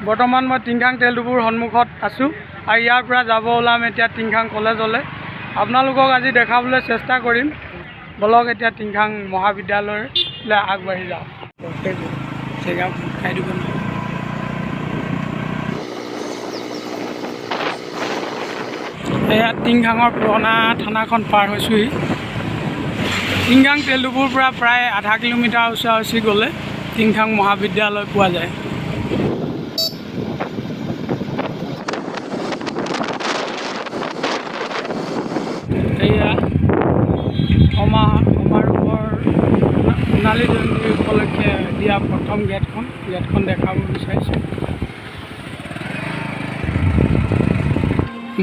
বৰ্তমান মই টিংখাং তেলডিপুৰ সন্মুখত আছোঁ আৰু ইয়াৰ পৰা যাব ওলাম এতিয়া টিংখাং কলেজলৈ। আপোনালোকক আজি দেখাবলৈ চেষ্টা কৰিম। বলক এতিয়া টিংখাং মহাবিদ্যালয়লৈ আগবাঢ়ি যাওঁ। এয়া টিংখাঙৰ পুৰণা থানাখন পাৰ হৈছোঁহি। টিংখাং তেলডিপুৰ পৰা প্ৰায় আধা কিলোমিটাৰ ওচৰা-ওচৰি গ'লে টিংখাং মহাবিদ্যালয় পোৱা যায়। এয়া সমাৰোহৰ সোণালী জয়ন্তী উপলক্ষে দিয়া প্ৰথম গেটখন দেখাব বিচাৰিছোঁ।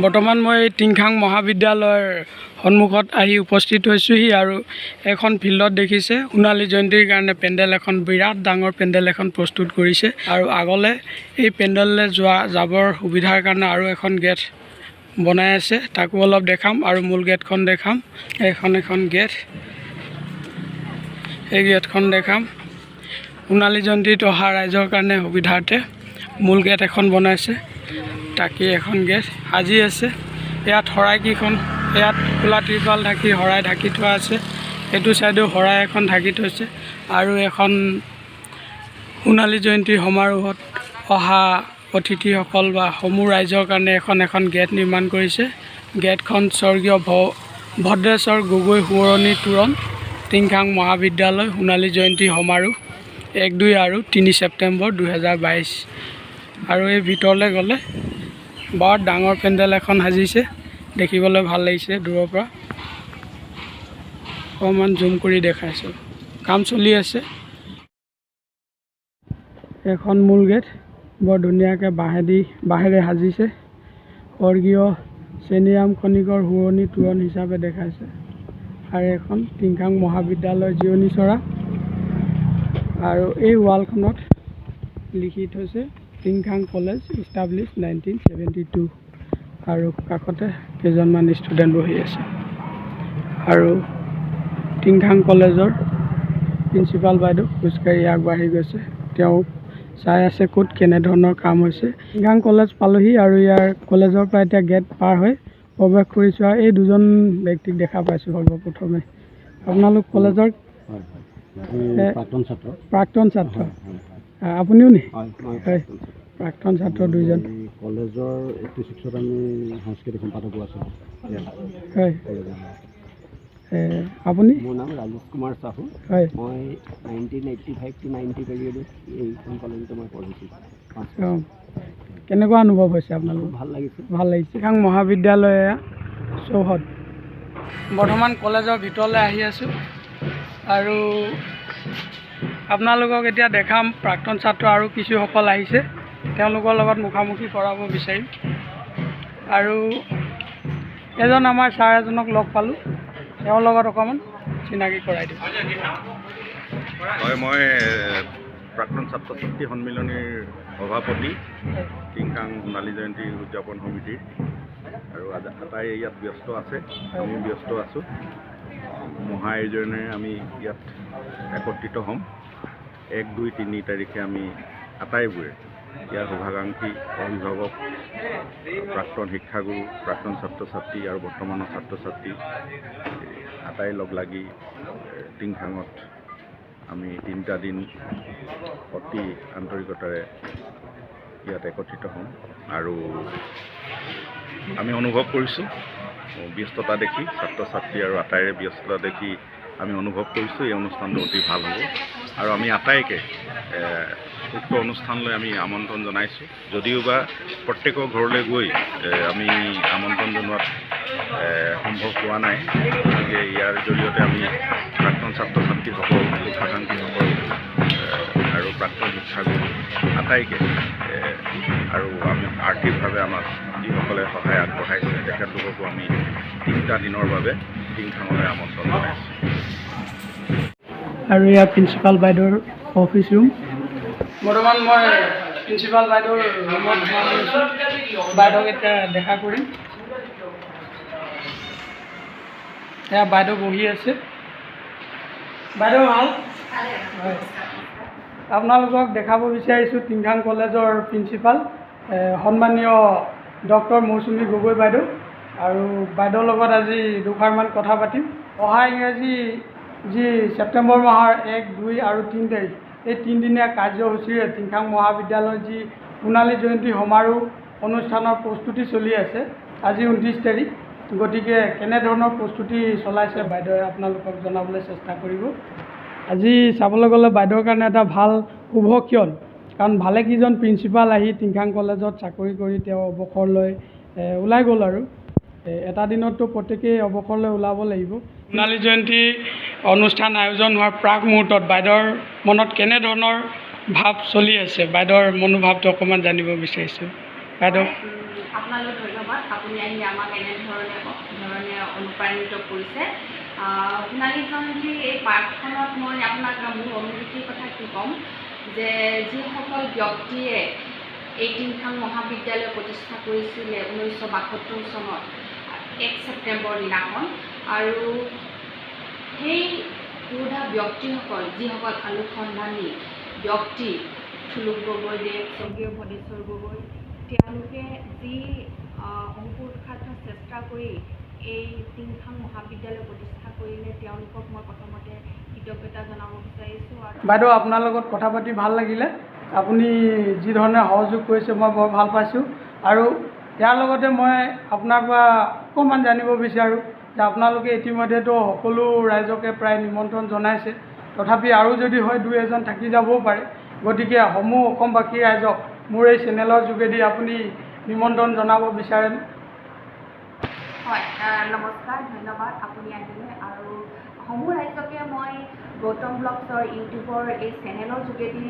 বৰ্তমান মই টিংখাং মহাবিদ্যালয়ৰ সন্মুখত আহি উপস্থিত হৈছোঁহি আৰু এখন ফিল্ডত দেখিছে সোণালী জয়ন্তীৰ কাৰণে পেণ্ডেল এখন বিৰাট ডাঙৰ পেণ্ডেল এখন প্ৰস্তুত কৰিছে আৰু আগলৈ এই পেণ্ডেললৈ যাবৰ সুবিধাৰ কাৰণে আৰু এখন গেট বনাই আছে, তাকো অলপ দেখাম আৰু মূল গেটখন দেখাম। এখন গেট, এই গেটখন দেখাম। সোণালী জয়ন্তীত অহা ৰাইজৰ কাৰণে সুবিধাৰ্থে মূল গেট এখন বনাইছে, তাকে এখন গেট সাজি আছে। ইয়াত শৰাইকেইখন, ইয়াত খোলা ত্ৰিপাল ঢাকি শৰাই ঢাকি থোৱা আছে, এইটো ছাইডেও শৰাই এখন ঢাকি থৈছে আৰু এখন সোণালী জয়ন্তী সমাৰোহত অহা অতিথিসকল বা সমূহ ৰাইজৰ কাৰণে এখন গেট নিৰ্মাণ কৰিছে। গেটখন স্বৰ্গীয় ভদ্ৰেশ্বৰ গগৈ সোঁৱৰণী তোৰণ টিংখাং মহাবিদ্যালয় সোণালী জয়ন্তী সমাৰোহ 1, 2 আৰু 3 ছেপ্টেম্বৰ 2022। আৰু এই ভিতৰলৈ গ'লে বৰ ডাঙৰ পেণ্ডেল এখন সাজিছে, দেখিবলৈ ভাল লাগিছে। দূৰৰ পৰা অকণমান জুম কৰি দেখাইছোঁ, কাম চলি আছে। এখন মূল গেট বৰ ধুনীয়াকৈ বাঁহেৰে সাজিছে, স্বৰ্গীয় চেনিৰাম খনিকৰ সোঁৱৰণী তোৰণ হিচাপে দেখাইছে। আৰু এখন টিংখাং মহাবিদ্যালয় জিৰণি চৰা আৰু এই ৱালখনত লিখি থৈছে টিংখাং কলেজ ইষ্টাব্লিছ 1972 আৰু কাষতে কেইজনমান ষ্টুডেণ্ট বহি আছে। আৰু টিংখাং কলেজৰ প্ৰিন্সিপাল বাইদেউ খোজকাঢ়ি আগবাঢ়ি গৈছে, তেওঁ চাই আছে ক'ত কেনেধৰণৰ কাম হৈছে। টিংখাং কলেজ পালোহি আৰু ইয়াৰ কলেজৰ পৰা এতিয়া গেট পাৰ হৈ প্ৰৱেশ কৰিছোঁ আৰু এই দুজন ব্যক্তিক দেখা পাইছোঁ। সৰ্বপ্ৰথমে আপোনালোক কলেজৰ প্ৰাক্তন ছাত্ৰ, আপুনিও নি? হয়, প্ৰাক্তন ছাত্ৰ দুইজন। কলেজৰ 86ত আমি সাংস্কৃতিক সম্পাদকো আছোঁ। হয়, আপুনি? মোৰ নাম ৰাজেশ কুমাৰ চাহু। হয়, মই 1985 to 90 পিৰিয়ডত এইখন কলেজতে মই পঢ়িছোঁ। কেনেকুৱা অনুভৱ হৈছে আপোনালোক? ভাল লাগিছে। টিংখাং মহাবিদ্যালয় চৌহদ। বৰ্তমান কলেজৰ ভিতৰলৈ আহি আছোঁ আৰু আপোনালোকক এতিয়া দেখাম। প্ৰাক্তন ছাত্ৰ আৰু কিছুসকল আহিছে, তেওঁলোকৰ লগত মুখামুখি কৰাব বিচাৰিম। আৰু এজন আমাৰ ছাৰ এজনক লগ পালোঁ, তেওঁৰ লগত অকণমান চিনাকি কৰাই দিম। হয়, মই প্ৰাক্তন ছাত্ৰ ছাত্ৰী সন্মিলনীৰ সভাপতি টিংখাং সোণালী জয়ন্তী উদযাপন সমিতিৰ। আৰু আটাই ইয়াত ব্যস্ত আছে, আমি ব্যস্ত আছোঁ। মহা আয়োজনেৰে আমি ইয়াত একত্ৰিত হ'ম। 1, 2, 3 তাৰিখে আমি আটাইবোৰে ইয়াৰ শুভাকাংক্ষী অভিভাৱক, প্ৰাক্তন শিক্ষাগুৰু, প্ৰাক্তন ছাত্ৰ ছাত্ৰী আৰু বৰ্তমানৰ ছাত্ৰ ছাত্ৰী আটাই লগ লাগি টিংখাঙত আমি 3টা দিন অতি আন্তৰিকতাৰে ইয়াত একত্ৰিত হ'ম। আৰু আমি অনুভৱ কৰিছোঁ ব্যস্ততা দেখি, ছাত্ৰ ছাত্ৰী আৰু আটাইৰে ব্যস্ততা দেখি আমি অনুভৱ কৰিছোঁ এই অনুষ্ঠানটো অতি ভাল হ'ব। আৰু আমি আটাইকে উক্ত অনুষ্ঠানলৈ আমি আমন্ত্ৰণ জনাইছোঁ। যদিওবা প্ৰত্যেকৰ ঘৰলৈ গৈ আমি আমন্ত্ৰণ জনোৱাত সম্ভৱ হোৱা নাই, গতিকে ইয়াৰ জৰিয়তে আমি প্ৰাক্তন ছাত্ৰ ছাত্ৰীসকল, শুভাকাংক্ষীসকল আৰু প্ৰাক্তন শিক্ষাগুৰু আটাইকে আৰু আমি আৰ্থিকভাৱে আমাক যিসকলে সহায় আগবঢ়াইছে তেখেতলোককো আমি 3টা দিনৰ বাবে টিংখাঙলৈ আমন্ত্ৰণ জনাইছোঁ। আৰু ইয়াৰ প্ৰিন্সিপাল বাইদেউৰ অফিচ ৰুম। বৰ্তমান মই প্ৰিন্সিপাল বাইদেউৰ ৰুমত সোমাই গৈছোঁ, বাইদেউক এতিয়া দেখা কৰিম। এয়া বাইদেউ বহি আছে। বাইদেউ ভাল? হয়। আপোনালোকক দেখাব বিচাৰিছোঁ টিংখাং কলেজৰ প্ৰিন্সিপাল সন্মানীয় ডক্টৰ মৌচুমী গগৈ বাইদেউ আৰু বাইদেউৰ লগত আজি দুষাৰমান কথা পাতিম। অহা ইংৰাজী যি ছেপ্টেম্বৰ মাহৰ 1, 2 আৰু 3 তাৰিখ এই 3 দিনীয়া কাৰ্যসূচীৰে টিংখাং মহাবিদ্যালয়ৰ যি সোণালী জয়ন্তী সমাৰোহ অনুষ্ঠানৰ প্ৰস্তুতি চলি আছে। আজি 29 তাৰিখ, গতিকে কেনেধৰণৰ প্ৰস্তুতি চলাইছে বাইদেৱে আপোনালোকক জনাবলৈ চেষ্টা কৰিব। আজি চাবলৈ গ'লে বাইদেউৰ কাৰণে এটা ভাল শুভক্ষণ, কাৰণ ভালেকেইজন প্ৰিন্সিপাল আহি টিংখাং কলেজত চাকৰি কৰি তেওঁ অৱসৰ লৈ ওলাই গ'ল আৰু এটা দিনততো প্ৰত্যেকেই অৱসৰলৈ ওলাব লাগিব। সোণালী জয়ন্তী অনুষ্ঠান আয়োজন হোৱাৰ প্ৰাক মুহূৰ্তত বাইদেউৰ মনত কেনেধৰণৰ ভাৱ চলি আছে, বাইদেউৰ মনোভাৱটো অকণমান জানিব বিচাৰিছোঁ। বাইদেউ আপোনালৈ ধন্যবাদ। আপুনি আহি আমাক এনেধৰণে অনুপ্ৰাণিত কৰিছে। সোণালী জয়ন্তীৰ এই পাঠখনত মই আপোনাক মোৰ অনুভূতিৰ কথা কি ক'ম, যে যিসকল ব্যক্তিয়ে এই টিংখাং মহাবিদ্যালয় প্ৰতিষ্ঠা কৰিছিলে 1972 চনত 1 ছেপ্টেম্বৰ দিনাখন, আৰু সেই পুৰুধা ব্যক্তিসকল যিসকল অনুসন্ধানী ব্যক্তি, থুলুক গগৈদেৱ, স্বৰ্গীয় ভদেশ্বৰ গগৈ, তেওঁলোকে যি অংকুৰখাত চেষ্টা কৰি এই টিংখাং মহাবিদ্যালয় প্ৰতিষ্ঠা কৰিলে, তেওঁলোকক মই প্ৰথমতে কৃতজ্ঞতা জনাব বিচাৰিছোঁ। বাইদেউ আপোনাৰ লগত কথা পাতি ভাল লাগিলে। আপুনি যি ধৰণে সহযোগ কৰিছে মই বৰ ভাল পাইছোঁ, আৰু ইয়াৰ লগতে মই আপোনাৰ পৰা অকণমান জানিব বিচাৰোঁ যে আপোনালোকে ইতিমধ্যেতো সকলো ৰাইজকে প্ৰায় নিমন্ত্ৰণ জনাইছে, তথাপি আৰু যদি হয় 2-এজন থাকি যাবও পাৰে, গতিকে সমূহ অসমবাসী ৰাইজক মোৰ এই চেনেলৰ যোগেদি আপুনি নিমন্ত্ৰণ জনাব বিচাৰেনে? হয়, নমস্কাৰ, ধন্যবাদ আপুনি আহিলে। আৰু সমূহ ৰাইজকে মই গৌতম ব্লগছৰ ইউটিউবৰ এই চেনেলৰ যোগেদি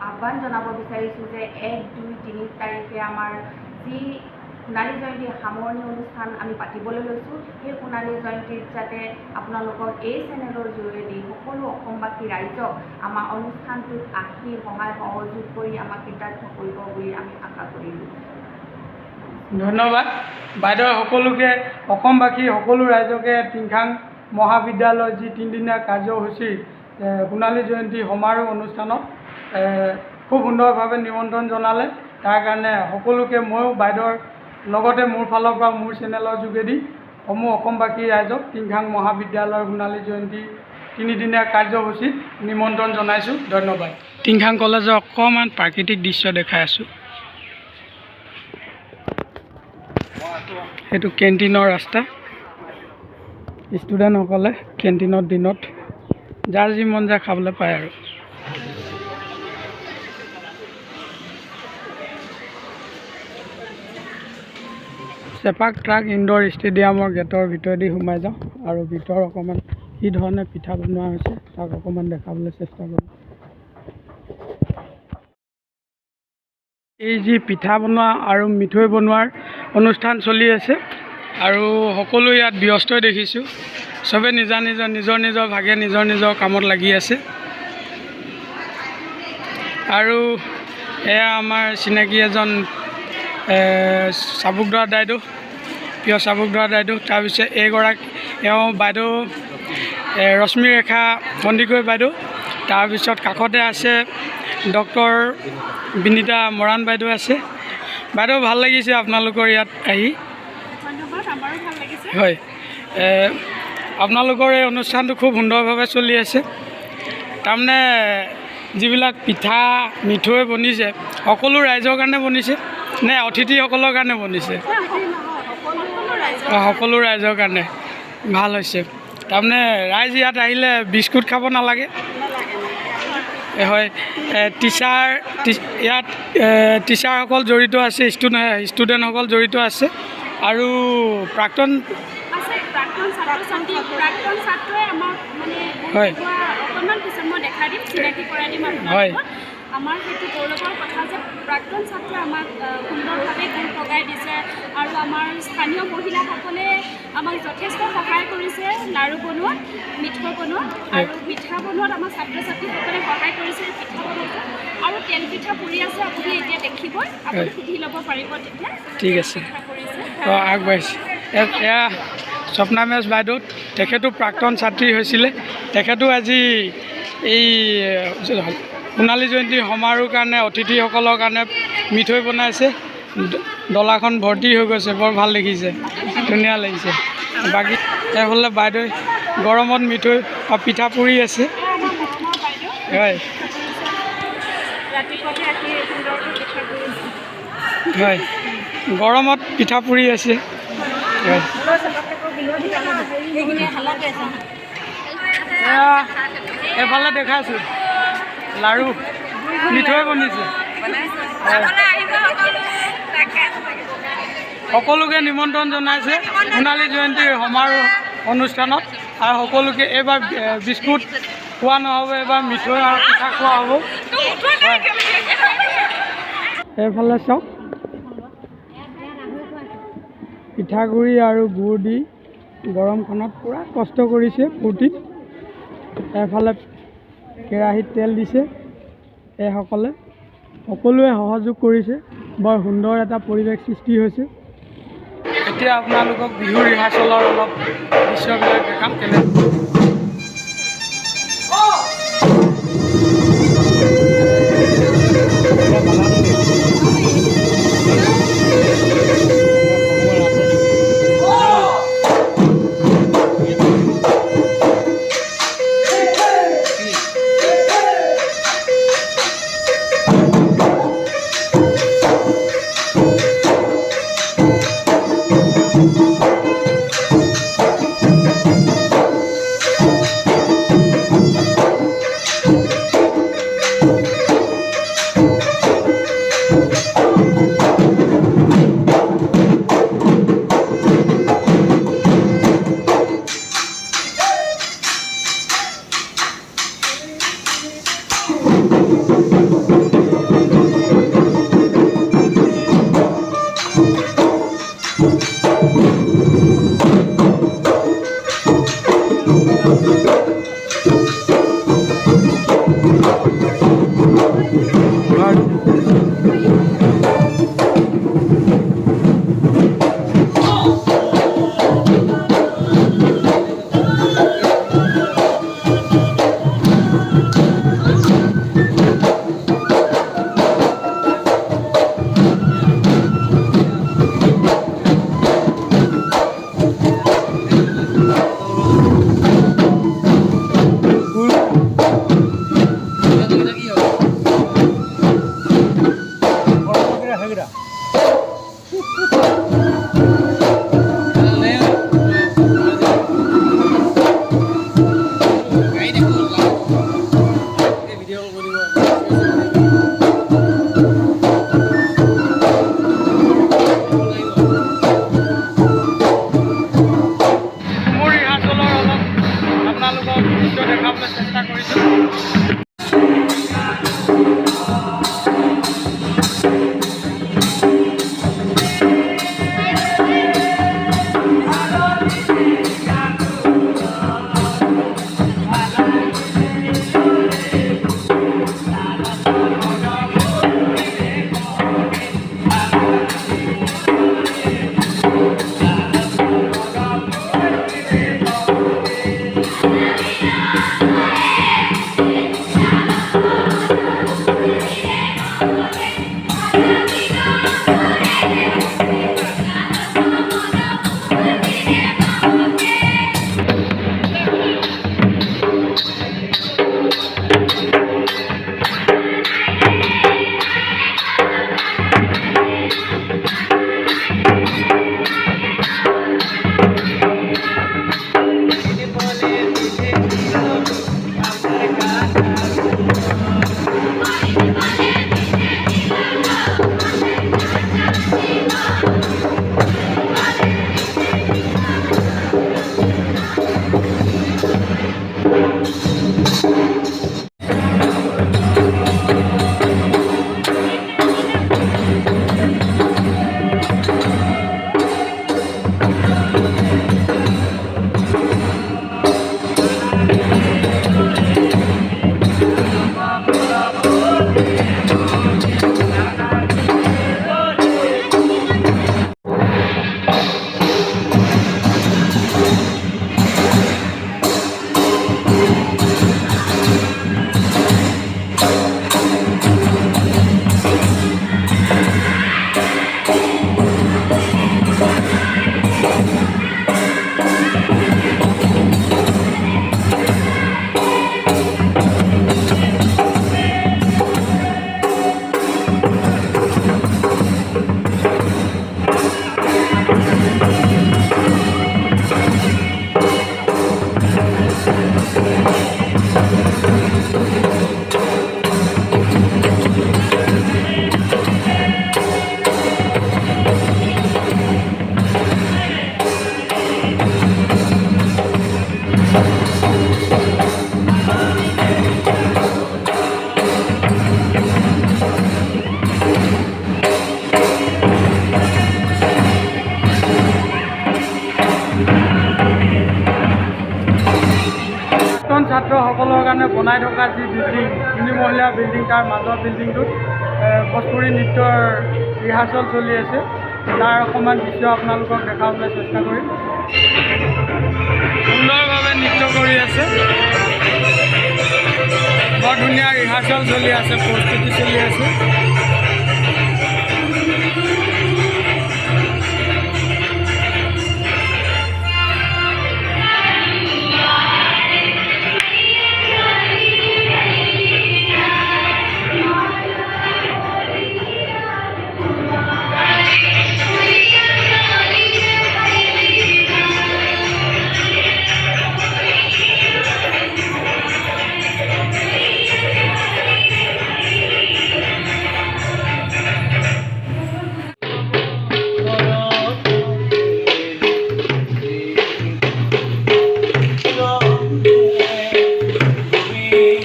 আহ্বান জনাব বিচাৰিছোঁ যে 1, 2, 3 তাৰিখে আমাৰ যি সোণালী জয়ন্তীৰ সামৰণি অনুষ্ঠান আমি পাতিবলৈ লৈছোঁ, সেই সোণালী জয়ন্তীত যাতে আপোনালোকৰ এই চেনেলৰ যোগেদি সকলো অসমবাসী ৰাইজক আমাৰ অনুষ্ঠানটোত আহি সহায় সহযোগ কৰি আমাক কৃতাৰ্থ কৰিব বুলি আমি আশা কৰিলোঁ। ধন্যবাদ বাইদেউ। সকলোকে অসমবাসী সকলো ৰাইজকে টিংখাং মহাবিদ্যালয়ৰ যি 3দিনীয়া কাৰ্যসূচী সোণালী জয়ন্তী সমাৰোহ অনুষ্ঠানত খুব সুন্দৰভাৱে নিমন্ত্ৰণ জনালে, তাৰ কাৰণে সকলোকে ময়ো বাইদেউৰ লগতে মোৰ ফালৰ পৰা মোৰ চেনেলৰ যোগেদি সমূহ অসমবাসী ৰাইজক টিংখাং মহাবিদ্যালয়ৰ সোণালী জয়ন্তী 3দিনীয়া কাৰ্যসূচীত নিমন্ত্ৰণ জনাইছোঁ। ধন্যবাদ। টিংখাং কলেজৰ অকণমান প্ৰাকৃতিক দৃশ্য দেখাই আছোঁ। সেইটো কেণ্টিনৰ ৰাস্তা। ষ্টুডেণ্টসকলে কেণ্টিনৰ দিনত যাৰ যি মন যায় খাবলৈ পায় আৰু চেপাক ট্ৰাক ইনডোৰ ষ্টেডিয়ামৰ গেটৰ ভিতৰেদি সোমাই যাওঁ, আৰু ভিতৰ অকণমান কি ধৰণে পিঠা বনোৱা হৈছে তাক অকণমান দেখাবলৈ চেষ্টা কৰোঁ। এই যি পিঠা বনোৱা আৰু মিঠৈ বনোৱাৰ অনুষ্ঠান চলি আছে, আৰু সকলো ইয়াত ব্যস্তই দেখিছোঁ। চবে নিজৰ নিজৰ ভাগে নিজৰ কামত লাগি আছে। আৰু এয়া আমাৰ চিনাকি এজন চাবুকধৰা দাইদেউ, প্ৰিয় চাবুকধৰা দাইদেউ। তাৰপিছত এওঁ বাইদেউ ৰশ্মিৰেখা সন্দিকৈ বাইদেউ। তাৰপিছত কাষতে আছে ডক্টৰ বিনীতা মৰাণ বাইদেউ আছে। বাইদেউ ভাল লাগিছে আপোনালোকৰ ইয়াত আহি। ধন্যবাদ, আমাৰো ভাল লাগিছে। হয়, আপোনালোকৰ এই অনুষ্ঠানটো খুব সুন্দৰভাৱে চলি আছে। তাৰমানে যিবিলাক পিঠা মিঠৈ বনিছে সকলো ৰাইজৰ কাৰণে বনিছে নে অতিথিসকলৰ কাৰণে বনিছে? সকলো ৰাইজৰ কাৰণে ভাল হৈছে। তাৰমানে ৰাইজ ইয়াত আহিলে বিস্কুট খাব নালাগে। হয়, ইয়াত টিচাৰসকল জড়িত আছে, ষ্টুডেণ্টসকল জড়িত আছে, আৰু প্ৰাক্তন ছাত্ৰই আমাক হয় অকণমান পিছত মই দেখাই দিম, চিনাকি কৰাই দিম হয়। আমাৰ সেইটো গৌৰৱৰ কথা যে প্ৰাক্তন ছাত্ৰই আমাক সুন্দৰভাৱে গুণ লগাই দিছে, আৰু আমাৰ স্থানীয় মহিলাসকলে আমাক যথেষ্ট সহায় কৰিছে লাড়ু বনোৱাত, মিঠৈ বনোৱাত, আৰু পিঠা বনোৱাত আমাৰ ছাত্ৰ ছাত্ৰীসকলে সহায় কৰিছে। পিঠা বনোৱাত আৰু তেল পিঠা পুৰি আছে, আপুনি এতিয়া দেখিবই, আপুনি সুধি ল'ব পাৰিব তেতিয়া। ঠিক আছে, আগবাঢ়িছে। এয়া স্বপ্না মেছ বাইদেউ, তেখেতো প্ৰাক্তন ছাত্ৰী হৈছিলে, তেখেতো আজি এই সোণালী জয়ন্তী সমাৰোহৰ কাৰণে অতিথিসকলৰ কাৰণে মিঠৈ বনাইছে। ডলাখন ভৰ্তি হৈ গৈছে, বৰ ভাল দেখিছে, ধুনীয়া লাগিছে। বাকী এইফালে বাইদেউ গৰমত মিঠৈ পিঠা পুৰি আছে। হয় হয়, গৰমত পিঠা পুৰি আছে। হয়, এইফালে দেখাইছোঁ লাড়ু মিঠৈ বনিছে। সকলোকে নিমন্ত্ৰণ জনাইছে সোণালী জয়ন্তীৰ সমাৰোহ অনুষ্ঠানত। আৰু সকলোকে এইবাৰ বিস্কুট খোৱা নহ'ব, এইবাৰ মিঠৈ আৰু পিঠা খোৱা হ'ব। এইফালে চাওক পিঠাগুড়ি আৰু গুড় দি গৰমখনত পূৰা কষ্ট কৰিছে ফূৰ্তিত। এফালে কেৰাহীত তেল দিছে, এইসকলে সকলোৱে সহযোগ কৰিছে। বৰ সুন্দৰ এটা পৰিৱেশ সৃষ্টি হৈছে। এতিয়া আপোনালোকক বিহু ৰিহাৰ্চেলৰ অলপ দৃশ্যবিলাক দেখাম কেনে। কাৰণে বনাই থকা যি বিল্ডিং 3 মহলীয়া বিল্ডিং তাৰ মাজৰ বিল্ডিংটোত ভোজপুৰী নৃত্যৰ ৰিহাৰ্চল চলি আছে তাৰ অকণমান দৃশ্য আপোনালোকক দেখাবলৈ চেষ্টা কৰিম সুন্দৰভাৱে নৃত্য কৰি আছে বৰ ধুনীয়া ৰিহাৰ্চল চলি আছে প্ৰস্তুতি চলি আছে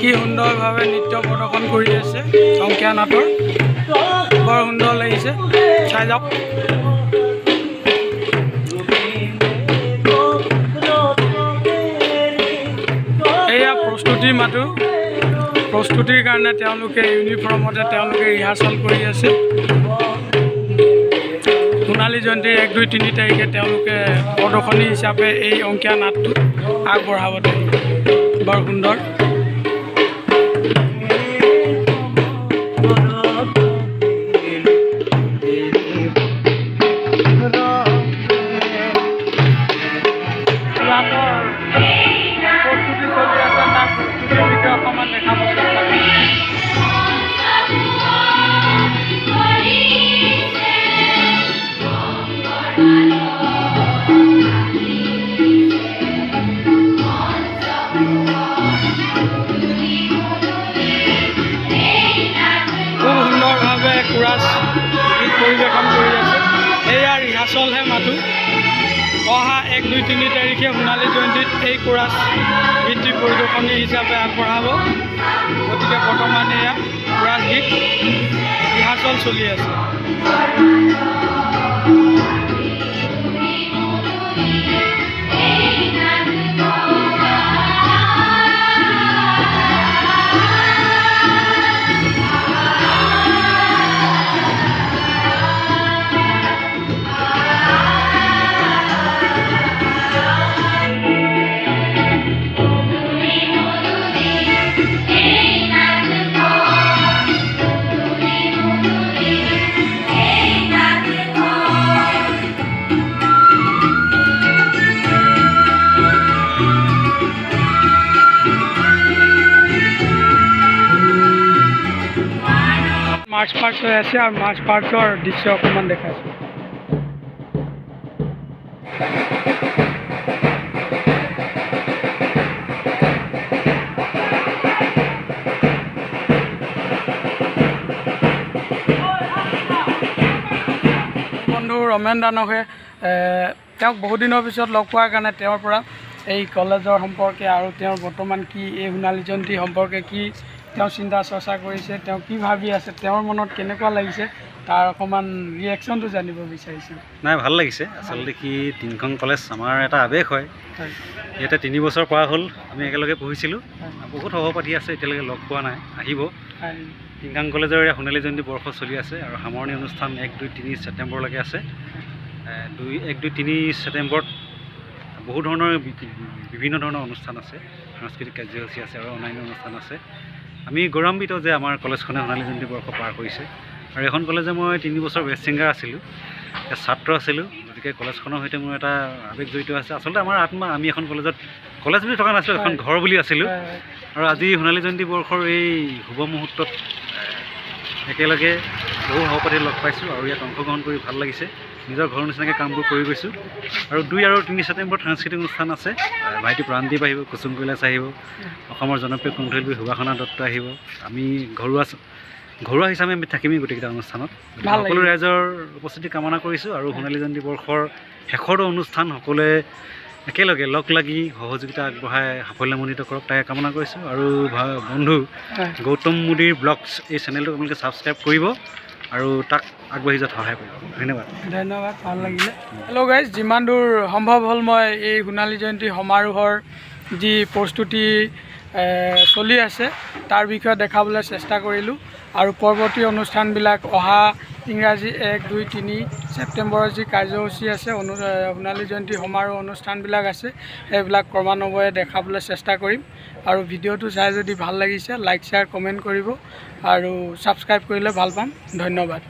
কি সুন্দৰভাৱে নৃত্য প্ৰদৰ্শন কৰি আছে অংকীয়া নাটৰ বৰ সুন্দৰ লাগিছে চাই যাওক এয়া প্ৰস্তুতিৰ মাতো প্ৰস্তুতিৰ কাৰণে তেওঁলোকে ইউনিফৰ্মতে তেওঁলোকে ৰিহাৰ্চল কৰি আছে সোণালী জয়ন্তীৰ 1, 2, 3 তাৰিখে তেওঁলোকে প্ৰদৰ্শনী হিচাপে এই অংকীয়া নাটটো আগবঢ়াব বৰ সুন্দৰ পৰিৱেশন কৰি আছে এয়া ৰিহাৰ্চলহে মাথো অহা 1, 2, 3 তাৰিখে সোণালী জয়ন্তীত এই কোৰাছ গীতটি পৰিদৰ্শনী হিচাপে আগবঢ়াব গতিকে বৰ্তমান এয়া কোৰাছ গীত ৰিহাৰ্চল চলি আছে মাৰ্চ পাষ্ট হৈ আছে আৰু মাৰ্চ পাষ্টৰ দৃশ্য অকণমান দেখাইছোঁ বন্ধু ৰমেন দানকে তেওঁক বহুত দিনৰ পিছত লগ পোৱাৰ কাৰণে তেওঁৰ পৰা এই কলেজৰ সম্পৰ্কে আৰু তেওঁৰ বৰ্তমান কি এই সোণালী জয়ন্তী সম্পৰ্কে কি তেওঁ চিন্তা চৰ্চা কৰিছে তেওঁ কি ভাবি আছে তেওঁৰ মনত কেনেকুৱা লাগিছে তাৰ অকণমান ৰিয়েকশ্যনটো জানিব বিচাৰিছোঁ নাই ভাল লাগিছে আচলতে কি টিংখং কলেজ আমাৰ এটা আৱেগ হয় ইয়াতে 3 বছৰ পৰা হ'ল আমি একেলগে পঢ়িছিলোঁ বহুত সহপাঠী আছে এতিয়ালৈকে লগ পোৱা নাই আহিব টিংখং কলেজৰ এতিয়া সোণালী জয়ন্তী বৰ্ষ চলি আছে আৰু সামৰণি অনুষ্ঠান 1, 2, 3 ছেপ্টেম্বৰলৈকে আছে 1, 2, 3 ছেপ্টেম্বৰত বহু ধৰণৰ বিভিন্ন ধৰণৰ অনুষ্ঠান আছে সাংস্কৃতিক কাৰ্যসূচী আছে আৰু অন্যান্য অনুষ্ঠান আছে আমি গৌৰৱান্বিত যে আমাৰ কলেজখনে সোণালী জয়ন্তী বৰ্ষ পাৰ কৰিছে আৰু এখন কলেজে মই 3 বছৰ বেষ্ট ছিংগাৰ আছিলোঁ ছাত্ৰ আছিলোঁ গতিকে কলেজখনৰ সৈতে মোৰ এটা আৱেগ জড়িত আছে আচলতে আমাৰ আত্মা আমি এখন কলেজ বুলি থকা নাছিলোঁ এখন ঘৰ বুলি আছিলোঁ আৰু আজি সোণালী জয়ন্তী বৰ্ষৰ এই শুভ মুহূৰ্তত একেলগে বহু সহপাঠী লগ পাইছোঁ আৰু ইয়াত অংশগ্ৰহণ কৰি ভাল লাগিছে নিজৰ ঘৰৰ নিচিনাকৈ কামবোৰ কৰি গৈছোঁ আৰু 2 আৰু 3 ছেপ্টেম্বৰত সাংস্কৃতিক অনুষ্ঠান আছে ভাইটি প্ৰাণদীপ আহিব কুসুম কৈলাশ আহিব অসমৰ জনপ্ৰিয় কণ্ঠশিল্পী সুভাষণা দত্ত আহিব আমি ঘৰুৱা হিচাপে আমি থাকিমেই গোটেইকেইটা অনুষ্ঠানত সকলো ৰাইজৰ উপস্থিতি কামনা কৰিছোঁ আৰু সোণালী জয়ন্তী বৰ্ষৰ শেষৰটো অনুষ্ঠান সকলোৱে একেলগে লগ লাগি সহযোগিতা আগবঢ়াই সাফল্যমণ্ডিত কৰক তাকে কামনা কৰিছোঁ আৰু বন্ধু গৌতম মোদীৰ ব্লগছ এই চেনেলটো আপোনালোকে ছাবস্ক্ৰাইব কৰিব আৰু তাক আগবাঢ়ি যোৱাত সহায় কৰিব ধন্যবাদ ভাল লাগিলে হেল্ল' গাইজ যিমান দূৰ সম্ভৱ হ'ল মই এই সোণালী জয়ন্তী সমাৰোহৰ যি প্ৰস্তুতি চলি আছে তাৰ বিষয়ে দেখাবলৈ চেষ্টা কৰিলোঁ আৰু পৰৱৰ্তী অনুষ্ঠানবিলাক অহা ইংৰাজী 1, 2, 3 ছেপ্টেম্বৰৰ যি কাৰ্যসূচী আছে সোণালী জয়ন্তী সমাৰোহ অনুষ্ঠানবিলাক আছে সেইবিলাক ক্ৰমান্বয়ে দেখাবলৈ চেষ্টা কৰিম আৰু ভিডিঅ'টো চাই যদি ভাল লাগিছে লাইক শ্বেয়াৰ কমেণ্ট কৰিব আৰু ছাবস্ক্ৰাইব কৰিলে ভাল পাম ধন্যবাদ।